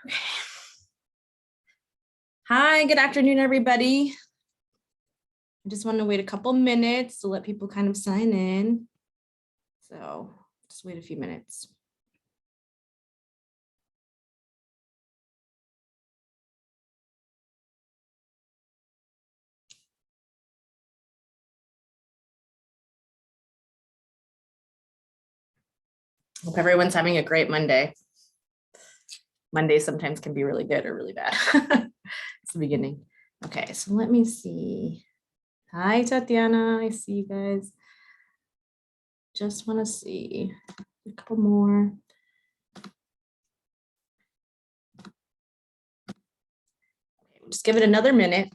Okay. Hi, good afternoon, everybody. I just want to wait a couple minutes to let people kind of sign in. So just wait a few minutes. Hope everyone's having a great Monday. Mondays sometimes can be really good or really bad. It's the beginning. Okay, so let me see. Hi, Tatiana. I see you guys. Just want to see a couple more. Okay, we'll just give it another minute.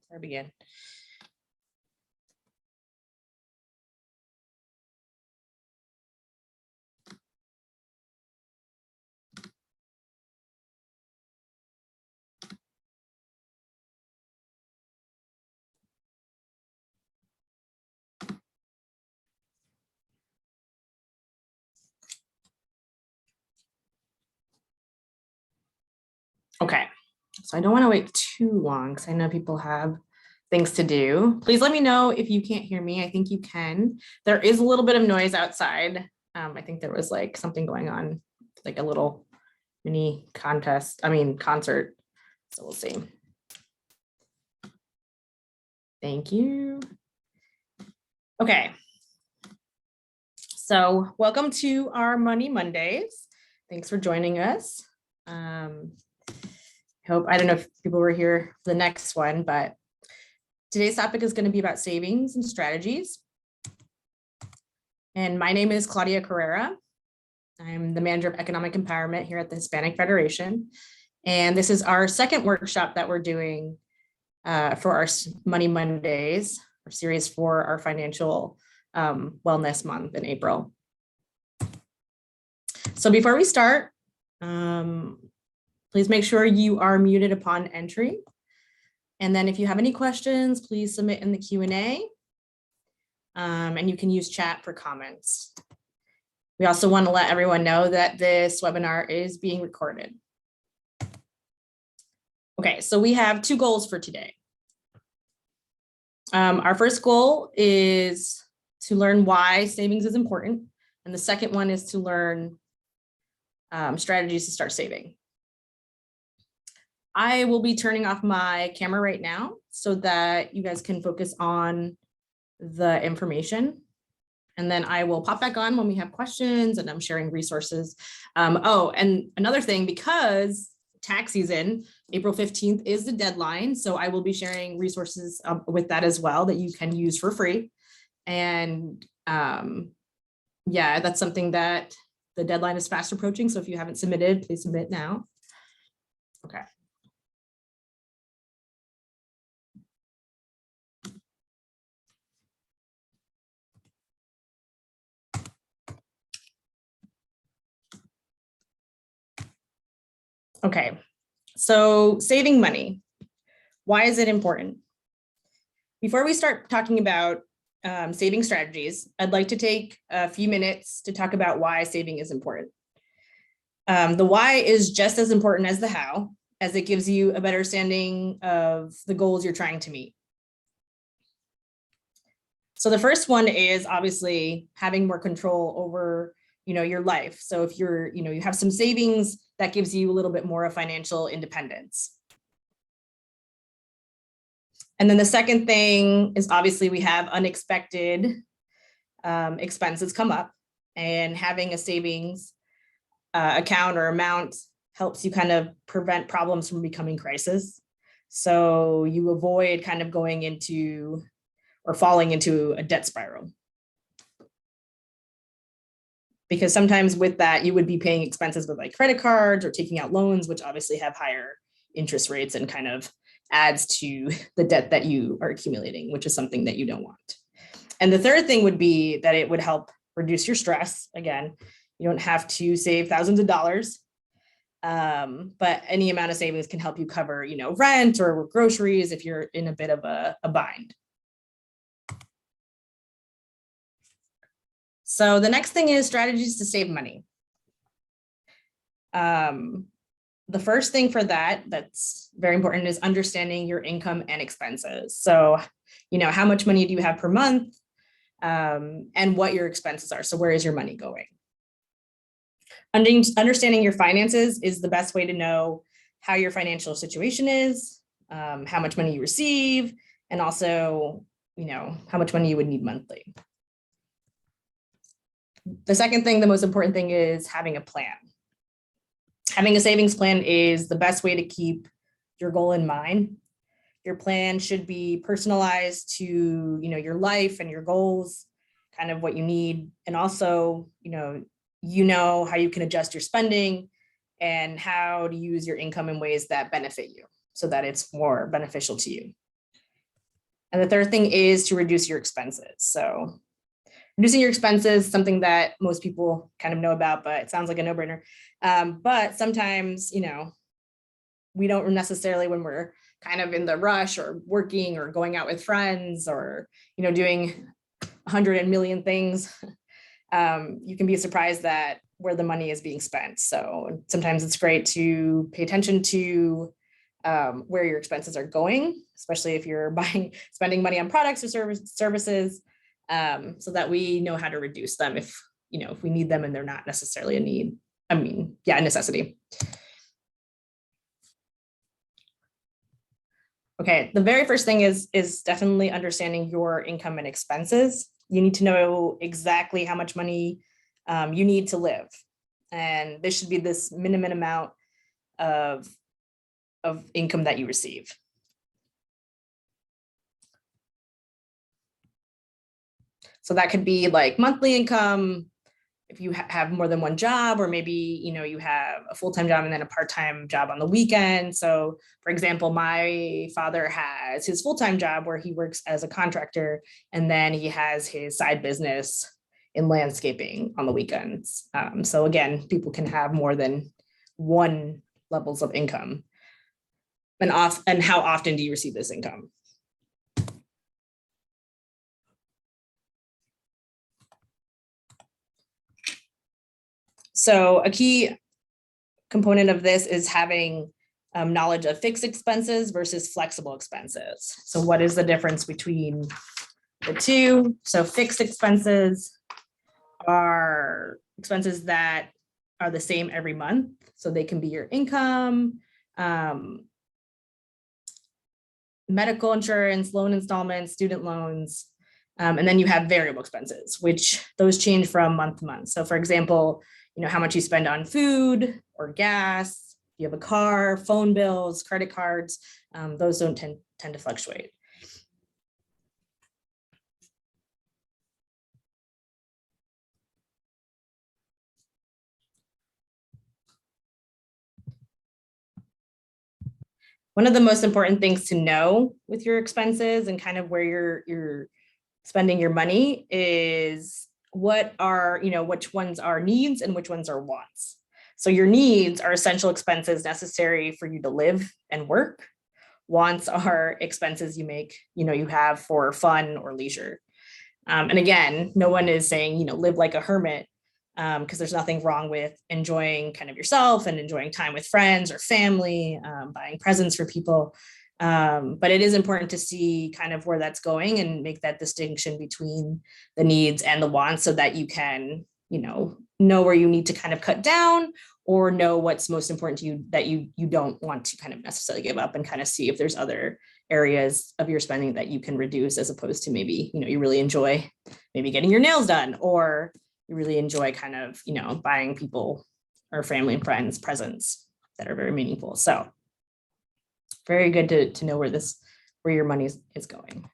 Before I begin. Okay, so I don't want to wait too long because I know people have things to do. Please let me know if you can't hear me. I think you can. There is a little bit of noise outside. I think there was like something going on, like a little mini concert. So we'll see. Thank you. Okay. So welcome to our Money Mondays. Thanks for joining us. I don't know if people were here for the next one, but today's topic is going to be about savings and strategies. And my name is Claudia Carrera. I'm the manager of economic empowerment here at the Hispanic Federation. And this is our second workshop that we're doing for our Money Mondays, our series for our financial wellness month in April. So before we start, please make sure you are muted upon entry. And then if you have any questions, please submit in the Q&A. And you can use chat for comments. We also want to let everyone know that this webinar is being recorded. Okay, so we have two goals for today. Our first goal is to learn why savings is important. And the second one is to learn strategies to start saving. I will be turning off my camera right now so that you guys can focus on the information. And then I will pop back on when we have questions and I'm sharing resources. Oh, and another thing, because tax season, April 15th is the deadline. So I will be sharing resources with that as well that you can use for free. And yeah, that's something that the deadline is fast approaching. So if you haven't submitted, please submit now. Okay. Okay, so saving money. Why is it important? Before we start talking about saving strategies, I'd like to take a few minutes to talk about why saving is important. The why is just as important as the how, as it gives you a better understanding of the goals you're trying to meet. So the first one is obviously having more control over your life. So if you have some savings, that gives you a little bit more of financial independence. And then the second thing is obviously we have unexpected expenses come up, and having a savings account or amount helps you kind of prevent problems from becoming crisis. So you avoid kind of going into or falling into a debt spiral. Because sometimes with that, you would be paying expenses with like credit cards or taking out loans, which obviously have higher interest rates and kind of adds to the debt that you are accumulating, which is something that you don't want. And the third thing would be that it would help reduce your stress. Again, you don't have to save thousands of dollars, but any amount of savings can help you cover, rent or groceries if you're in a bit of a bind. So the next thing is strategies to save money. The the first thing for that's very important is understanding your income and expenses. So, how much money do you have per month, and what your expenses are. So where is your money going? Understanding your finances is the best way to know how your financial situation is, how much money you receive, and also, how much money you would need monthly. The second thing, the most important thing, is having a plan. Having a savings plan is the best way to keep your goal in mind. Your plan should be personalized to, your life and your goals, kind of what you need. And also, how you can adjust your spending and how to use your income in ways that benefit you so that it's more beneficial to you. And the third thing is to reduce your expenses. So reducing your expenses is something that most people kind of know about, but it sounds like a no-brainer. But sometimes, we don't necessarily, when we're kind of in the rush or working or going out with friends or, doing 100 million things, you can be surprised that where the money is being spent. So sometimes it's great to pay attention to where your expenses are going, especially if you're spending money on products or services, so that we know how to reduce them if we need them and they're not necessarily a necessity. Okay, the very first thing is definitely understanding your income and expenses. You need to know exactly how much money you need to live. And this should be this minimum amount of income that you receive. So that could be like monthly income, if you have more than one job, or maybe, you have a full-time job and then a part-time job on the weekend. So for example, my father has his full-time job where he works as a contractor, and then he has his side business in landscaping on the weekends. So again, people can have more than one levels of income. And how often do you receive this income? So a key component of this is having knowledge of fixed expenses versus flexible expenses. So what is the difference between the two? So fixed expenses are expenses that are the same every month. So they can be your income, medical insurance, loan installments, student loans. And then you have variable expenses, which those change from month to month. So for example, how much you spend on food or gas, you have a car, phone bills, credit cards, those don't tend to fluctuate. One of the most important things to know with your expenses and kind of where you're spending your money is which ones are needs and which ones are wants. So your needs are essential expenses necessary for you to live and work. Wants are expenses you make, you have for fun or leisure. And again, no one is saying, live like a hermit, because there's nothing wrong with enjoying kind of yourself and enjoying time with friends or family, buying presents for people. But it is important to see kind of where that's going and make that distinction between the needs and the wants so that you can, know where you need to kind of cut down or know what's most important to you that you don't want to kind of necessarily give up, and kind of see if there's other areas of your spending that you can reduce, as opposed to maybe, you really enjoy maybe getting your nails done, or you really enjoy kind of, buying people or family and friends presents that are very meaningful. So very good to know where your money is going.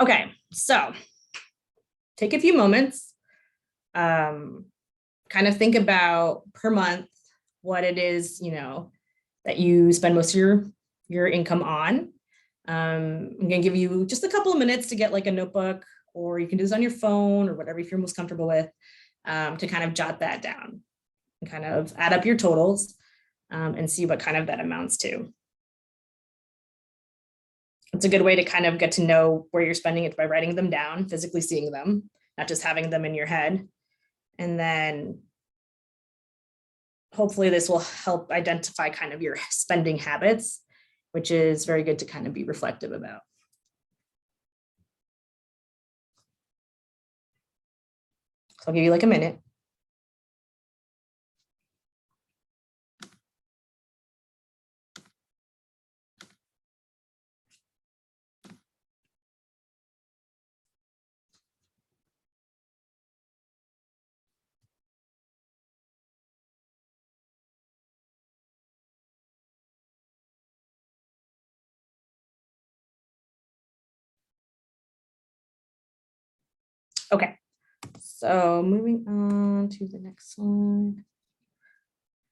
Okay, so take a few moments, kind of think about per month what it is, that you spend most of your income on. I'm gonna give you just a couple of minutes to get like a notebook, or you can do this on your phone or whatever you feel most comfortable with, to kind of jot that down and kind of add up your totals, and see what kind of that amounts to. It's a good way to kind of get to know where you're spending it by writing them down, physically seeing them, not just having them in your head. And then hopefully this will help identify kind of your spending habits, which is very good to kind of be reflective about. So I'll give you like a minute. Okay, so moving on to the next slide.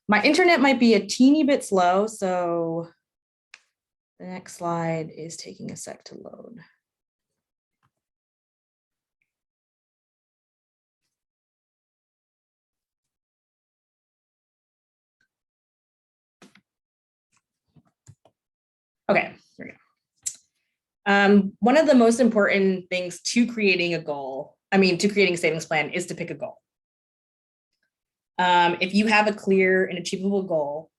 My internet might be a teeny bit slow, so the next slide is taking a sec to load. Okay, here we go. One of the most important things to creating a goal, to creating a savings plan, is to pick a goal. If you have a clear and achievable goal,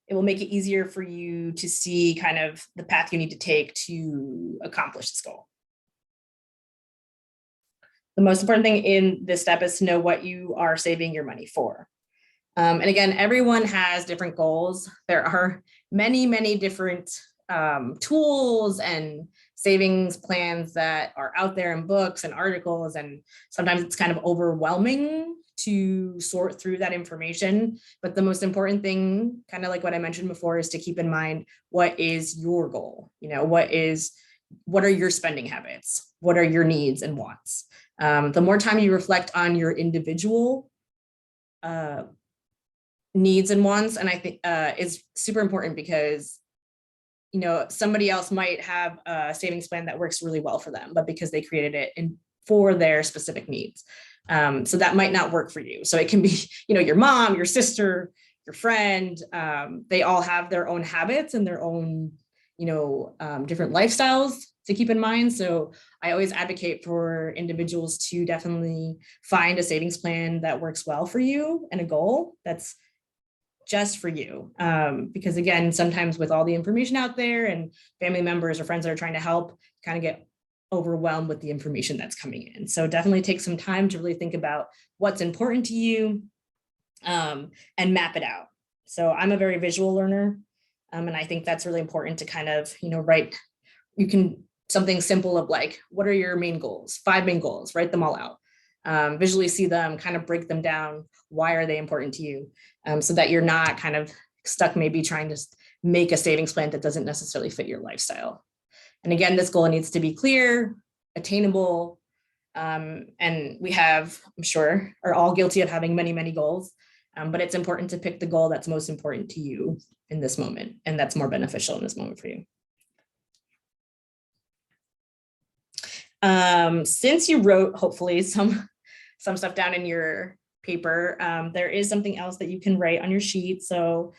it will make it easier for you to see kind of the path you need to take to accomplish this goal. The most important thing in this step is to know what you are saving your money for. And again, everyone has different goals. There are many, many different tools and savings plans that are out there in books and articles, and sometimes it's kind of overwhelming to sort through that information. But the most important thing, kind of like what I mentioned before, is to keep in mind, what is your goal? What are your spending habits? What are your needs and wants? The more time you reflect on your individual needs and wants, and I think is super important, because somebody else might have a savings plan that works really well for them, but because they created it for their specific needs. So that might not work for you. So it can be, your mom, your sister, your friend, they all have their own habits and their own, different lifestyles to keep in mind. So I always advocate for individuals to definitely find a savings plan that works well for you and a goal that's just for you. Because again, sometimes with all the information out there and family members or friends that are trying to help, kind of get overwhelmed with the information that's coming in. So definitely take some time to really think about what's important to you, and map it out. So I'm a very visual learner. And I think that's really important to kind of, write, something simple of like, what are your main goals? 5 main goals, write them all out. Visually see them, kind of break them down. Why are they important to you? So that you're not kind of stuck maybe trying to make a savings plan that doesn't necessarily fit your lifestyle. And again, this goal needs to be clear, attainable, and we have, I'm sure, are all guilty of having many, many goals, but it's important to pick the goal that's most important to you in this moment, and that's more beneficial in this moment for you. Since you wrote, hopefully, some stuff down in your paper, there is something else that you can write on your sheet. So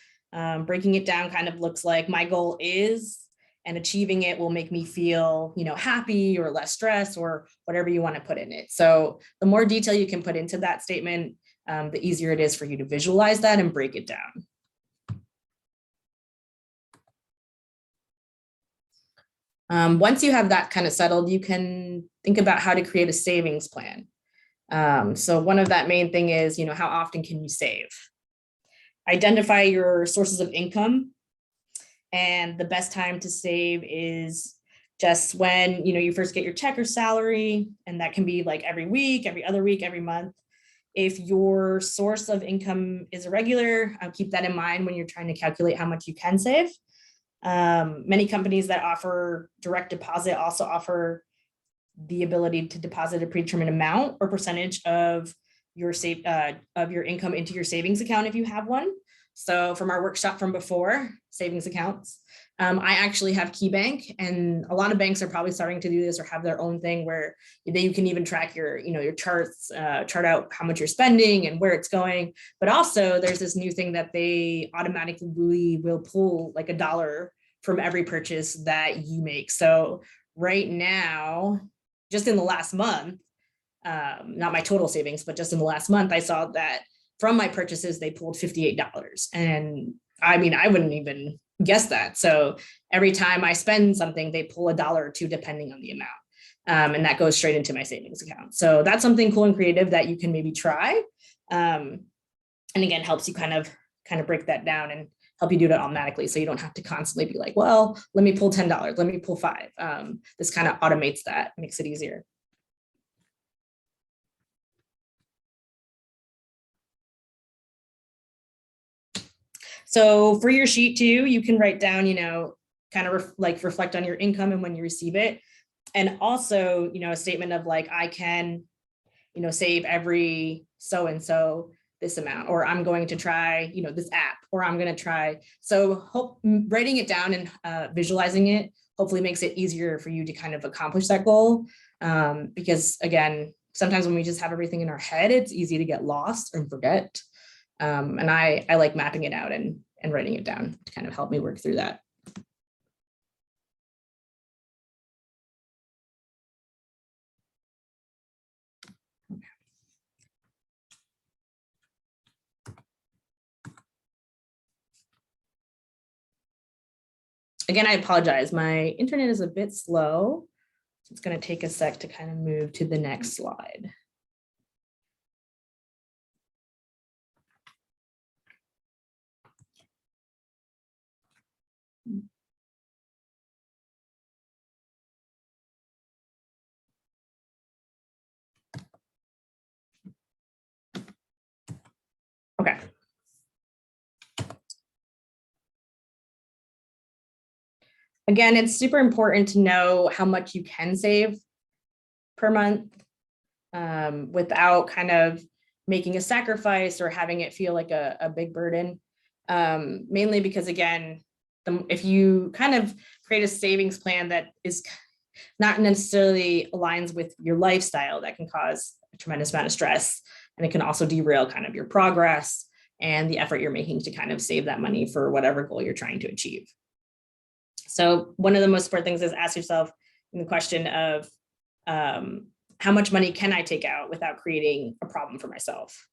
breaking it down kind of looks like, my goal is, and achieving it will make me feel, happy or less stress, or whatever you want to put in it. So the more detail you can put into that statement, the easier it is for you to visualize that and break it down. Once you have that kind of settled, you can think about how to create a savings plan. So one of that main thing is, how often can you save? Identify your sources of income. And the best time to save is just when, you first get your check or salary, and that can be like every week, every other week, every month. If your source of income is irregular, keep that in mind when you're trying to calculate how much you can save. Many companies that offer direct deposit also offer the ability to deposit a predetermined amount or percentage of your income into your savings account if you have one. So from our workshop from before, savings accounts, I actually have KeyBank, and a lot of banks are probably starting to do this or have their own thing where you can even track your charts, chart out how much you're spending and where it's going. But also there's this new thing that they automatically will pull like $1 from every purchase that you make. So right now, just in the last month, not my total savings, but just in the last month, I saw that from my purchases, they pulled $58. And I mean, I wouldn't even guess that. So every time I spend something, they pull $1 or $2 depending on the amount. And that goes straight into my savings account. So that's something cool and creative that you can maybe try. And again, helps you kind of break that down and help you do it automatically. So you don't have to constantly be like, well, let me pull $10, let me pull $5. This kind of automates that, makes it easier. So for your sheet too, you can write down, kind of reflect on your income and when you receive it. And also, a statement of like, I can, save every so-and-so this amount, or I'm going to try, this app, or I'm going to try. So writing it down and visualizing it hopefully makes it easier for you to kind of accomplish that goal. Because again, sometimes when we just have everything in our head, it's easy to get lost and forget. And I like mapping it out and writing it down to kind of help me work through that. Again, I apologize. My internet is a bit slow. So it's going to take a sec to kind of move to the next slide. Okay. Again, it's super important to know how much you can save per month without kind of making a sacrifice or having it feel like a big burden. Mainly because, again, if you kind of create a savings plan that is not necessarily aligns with your lifestyle, that can cause a tremendous amount of stress. And it can also derail kind of your progress and the effort you're making to kind of save that money for whatever goal you're trying to achieve. So one of the most important things is ask yourself the question of how much money can I take out without creating a problem for myself?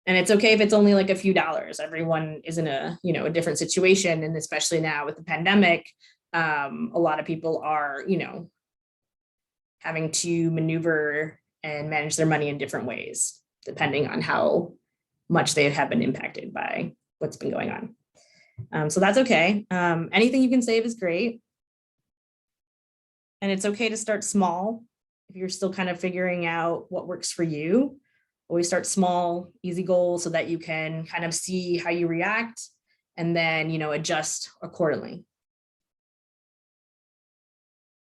And it's okay if it's only like a few dollars. Everyone is in a different situation. And especially now with the pandemic, a lot of people are, having to maneuver and manage their money in different ways, depending on how much they have been impacted by what's been going on. So that's okay. Anything you can save is great. And it's okay to start small if you're still kind of figuring out what works for you. Always start small, easy goals so that you can kind of see how you react and then, adjust accordingly.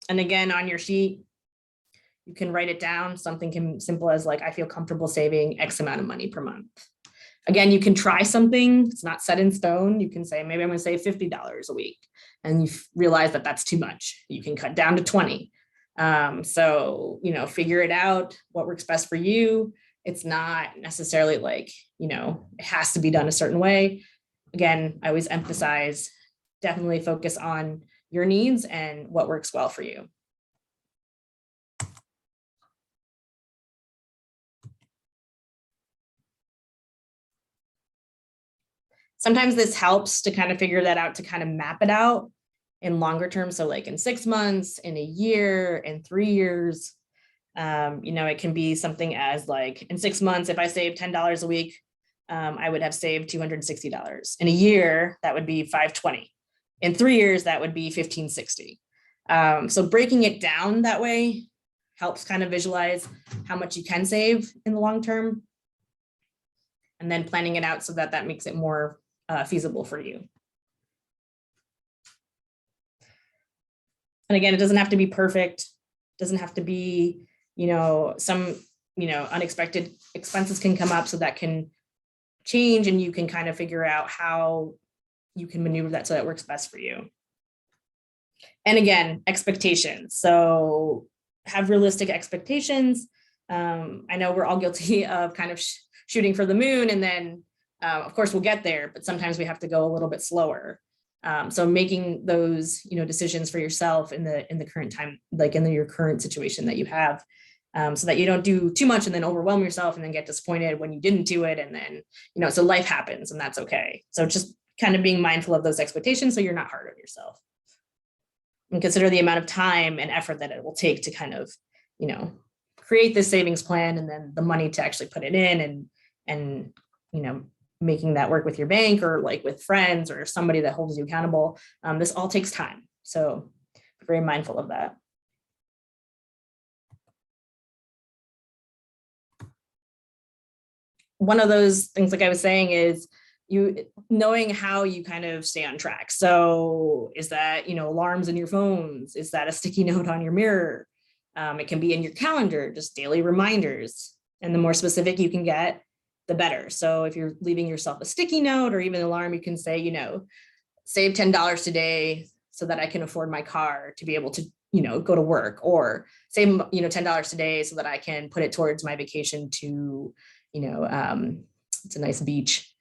And again, on your sheet, you can write it down. Something simple as like, I feel comfortable saving X amount of money per month. Again, you can try something. It's not set in stone. You can say, maybe I'm going to save $50 a week. And you realize that that's too much. You can cut down to 20. So, figure it out, what works best for you. It's not necessarily like, it has to be done a certain way. Again, I always emphasize, definitely focus on your needs and what works well for you. Sometimes this helps to kind of figure that out, to kind of map it out in longer term. So like in 6 months, in a year, in 3 years, it can be something as like in 6 months, if I save $10 a week, I would have saved $260. In a year, that would be $520. In 3 years, that would be $1,560. So breaking it down that way helps kind of visualize how much you can save in the long term. And then planning it out so that that makes it more feasible for you. And again, it doesn't have to be perfect. It doesn't have to be, some, unexpected expenses can come up, so that can change and you can kind of figure out how you can maneuver that so that works best for you. And again, expectations. So have realistic expectations. I know we're all guilty of kind of shooting for the moon, and then of course we'll get there, but sometimes we have to go a little bit slower. So making those, decisions for yourself in the current time, like in your current situation that you have, so that you don't do too much and then overwhelm yourself and then get disappointed when you didn't do it. And then, so life happens and that's okay. So just kind of being mindful of those expectations so you're not hard on yourself. And consider the amount of time and effort that it will take to kind of, create this savings plan and then the money to actually put it in and making that work with your bank or like with friends or somebody that holds you accountable. This all takes time. So be very mindful of that. One of those things, like I was saying, is knowing how you kind of stay on track. So is that, alarms in your phones? Is that a sticky note on your mirror? It can be in your calendar, just daily reminders. And the more specific you can get, the better. So if you're leaving yourself a sticky note or even an alarm, you can say, save $10 today so that I can afford my car to be able to, go to work, or save, $10 today so that I can put it towards my vacation to, it's a nice beach,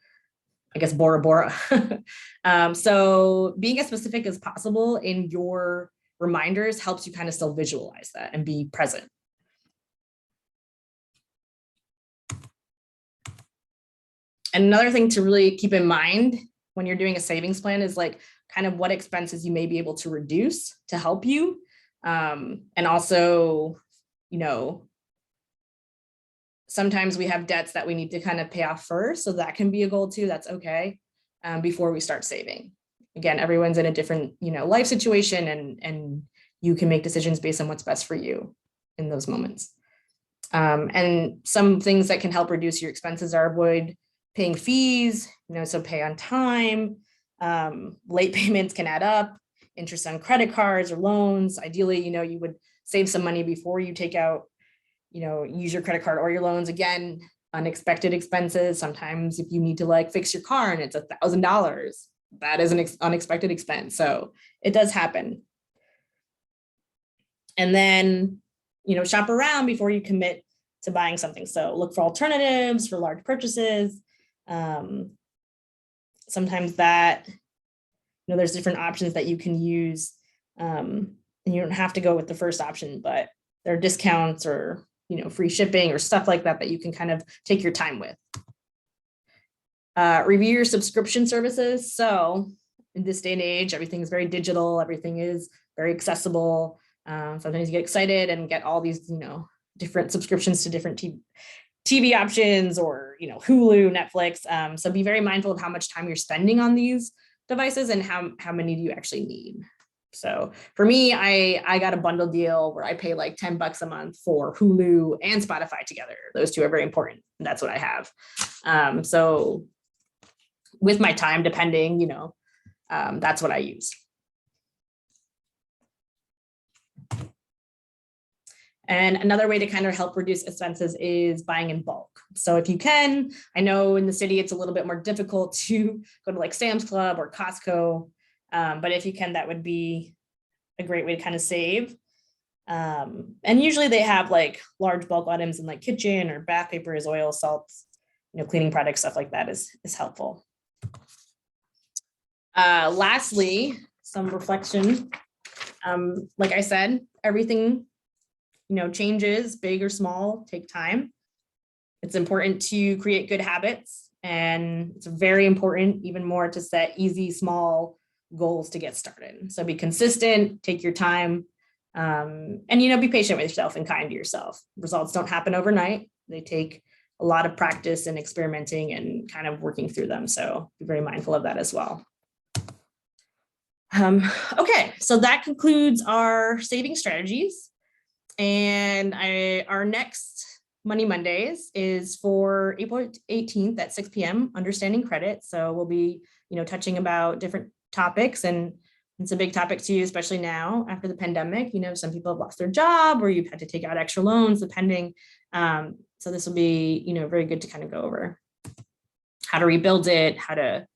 I guess, Bora Bora. So being as specific as possible in your reminders helps you kind of still visualize that and be present. And another thing to really keep in mind when you're doing a savings plan is like kind of what expenses you may be able to reduce to help you. And also, sometimes we have debts that we need to kind of pay off first. So that can be a goal too. That's okay. Before we start saving. Again, everyone's in a different, life situation, and you can make decisions based on what's best for you in those moments. And some things that can help reduce your expenses are avoid paying fees, so pay on time. Late payments can add up, interest on credit cards or loans. Ideally, you would save some money before you take out, use your credit card or your loans. Again, unexpected expenses. Sometimes if you need to like fix your car and it's $1,000, that is an unexpected expense. So it does happen. And then, shop around before you commit to buying something. So look for alternatives for large purchases. Sometimes that, there's different options that you can use. And you don't have to go with the first option, but there are discounts or, free shipping or stuff like that you can kind of take your time with. Review your subscription services. So in this day and age, everything is very digital. Everything is very accessible. Sometimes you get excited and get all these, different subscriptions to different TV options or, Hulu, Netflix. So be very mindful of how much time you're spending on these devices and how many do you actually need. So for me, I got a bundle deal where I pay like $10 a month for Hulu and Spotify together. Those two are very important. And that's what I have. So with my time, depending, that's what I use. And another way to kind of help reduce expenses is buying in bulk. So if you can, I know in the city, it's a little bit more difficult to go to like Sam's Club or Costco. But if you can, that would be a great way to kind of save. And usually they have like large bulk items in like kitchen or bath papers, oil, salts, cleaning products, stuff like that is helpful. Lastly, some reflection. Like I said, everything, changes, big or small, take time. It's important to create good habits, and it's very important even more to set easy, small goals to get started. So be consistent, take your time, and, be patient with yourself and kind to yourself. Results don't happen overnight. They take a lot of practice and experimenting and kind of working through them. So be very mindful of that as well. Okay, so that concludes our saving strategies. And our next Money Mondays is for April 18th at 6 p.m. Understanding credit. So we'll be, touching about different topics, and it's a big topic to you, especially now after the pandemic. Some people have lost their job or you've had to take out extra loans, depending. So this will be, very good to kind of go over how to rebuild it, how to,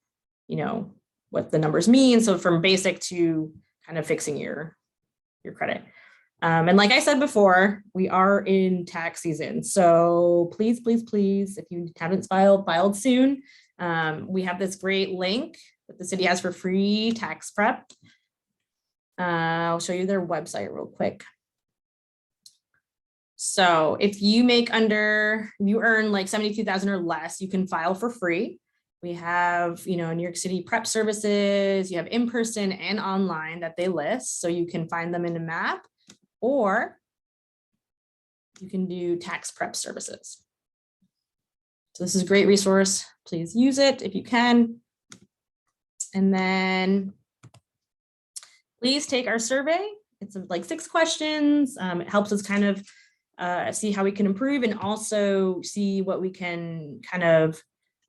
what the numbers mean. So from basic to kind of fixing your credit. And like I said before, we are in tax season. So please, please, please, if you haven't filed soon, we have this great link that the city has for free tax prep. I'll show you their website real quick. So if you earn like 72,000 or less, you can file for free. We have, New York City prep services, you have in-person and online that they list. So you can find them in a map, or you can do tax prep services. So this is a great resource. Please use it if you can. And then please take our survey. It's like 6 questions. It helps us kind of see how we can improve, and also see what we can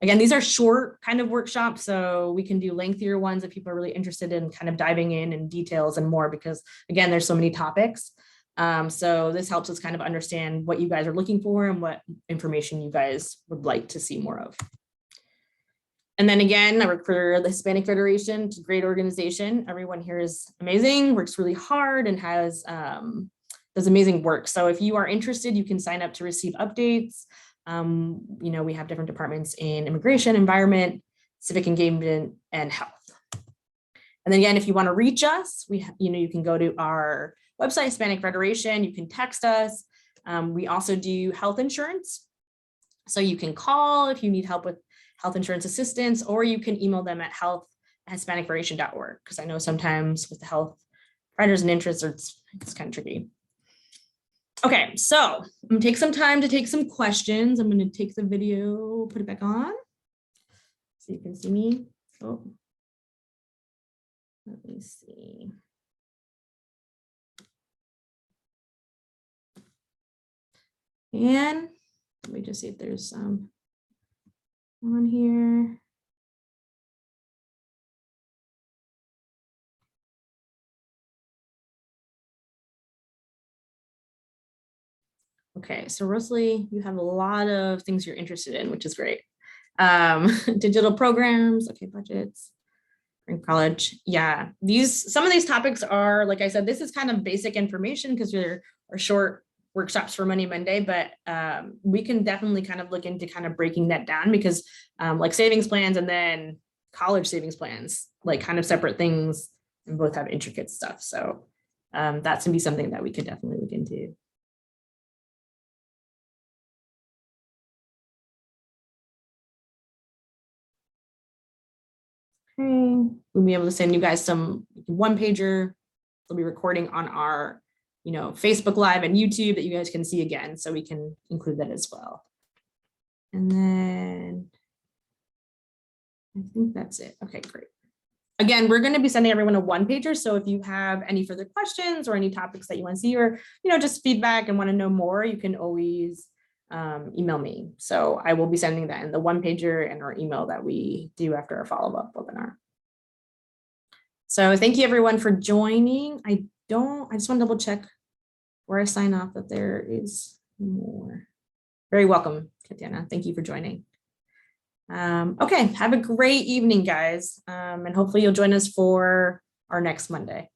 again, these are short kind of workshops, so we can do lengthier ones if people are really interested in kind of diving in details and more, because again, there's so many topics. So this helps us kind of understand what you guys are looking for and what information you guys would like to see more of. And then again, I work for the Hispanic Federation. It's a great organization. Everyone here is amazing, works really hard, and does amazing work. So if you are interested, you can sign up to receive updates. We have different departments in immigration, environment, civic engagement, and health. And then again, if you want to reach us, you can go to our website, Hispanic Federation. You can text us. We also do health insurance. So you can call if you need help with health insurance assistance, or you can email them at health@hispanicfederation.org, because I know sometimes with the health providers and interests, it's kind of tricky. Okay, so I'm gonna take some time to take some questions. I'm gonna take the video, put it back on, so you can see me. Oh, let me see. And let me just see if there's some on here. Okay, so Rosalie, you have a lot of things you're interested in, which is great. Digital programs, okay, budgets, in college. Yeah, some of these topics are, like I said, this is kind of basic information because there are short workshops for Money Monday, but we can definitely kind of look into kind of breaking that down, because like savings plans and then college savings plans, like kind of separate things, and both have intricate stuff. So that's gonna be something that we could definitely look into. Okay, we'll be able to send you guys some one pager. We'll be recording on our, Facebook Live and YouTube that you guys can see again, so we can include that as well. And then I think that's it. Okay, great. Again, we're going to be sending everyone a one pager. So if you have any further questions or any topics that you want to see, or, just feedback and want to know more, you can always email me. So I will be sending that in the one pager and our email that we do after our follow-up webinar. So thank you everyone for joining. I just want to double check where I sign off that there is more. Very welcome, Tatiana. Thank you for joining. Okay, have a great evening, guys. And hopefully you'll join us for our next Monday.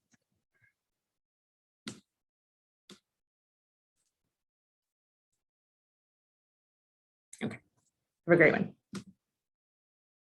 Okay, have a great one.